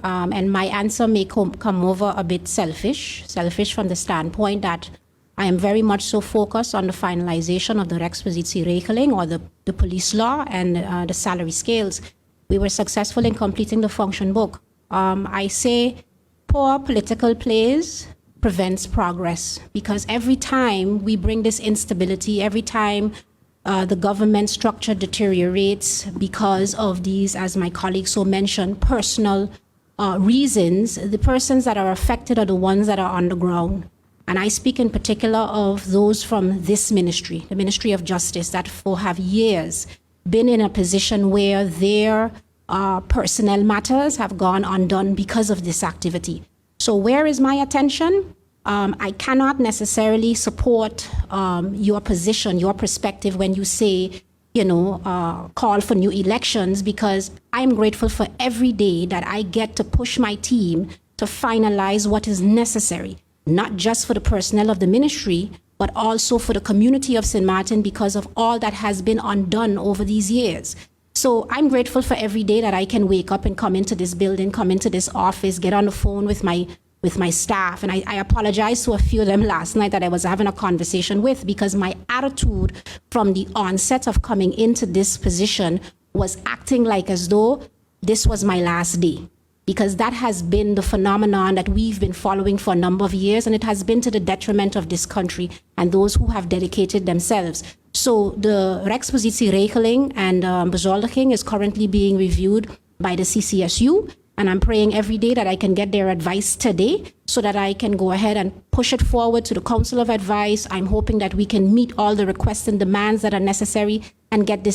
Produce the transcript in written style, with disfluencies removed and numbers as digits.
And my answer may come over a bit selfish from the standpoint that I am very much so focused on the finalization of the rechtspositieregeling, or the police law, and the salary scales. We were successful in completing the function book. I say poor political plays prevents progress, because every time we bring this instability, every time the government structure deteriorates because of these, as my colleague so mentioned, personal reasons, the persons that are affected are the ones that are on the ground. And I speak in particular of those from this ministry, the Ministry of Justice, that for have years been in a position where their personnel matters have gone undone because of this activity. So where is my attention? I cannot necessarily support your position, your perspective when you say, call for new elections, because I'm grateful for every day that I get to push my team to finalize what is necessary, not just for the personnel of the ministry, but also for the community of St. Maarten, because of all that has been undone over these years. So I'm grateful for every day that I can wake up and come into this building, come into this office, get on the phone with my staff. And I apologize to a few of them last night that I was having a conversation with, because my attitude from the onset of coming into this position was acting like as though this was my last day, because that has been the phenomenon that we've been following for a number of years, and it has been to the detriment of this country and those who have dedicated themselves. So the rechtspositieregeling and bezoldiging is currently being reviewed by the CCSU, and I'm praying every day that I can get their advice today so that I can go ahead and push it forward to the Council of Advice. I'm hoping that we can meet all the requests and demands that are necessary and get this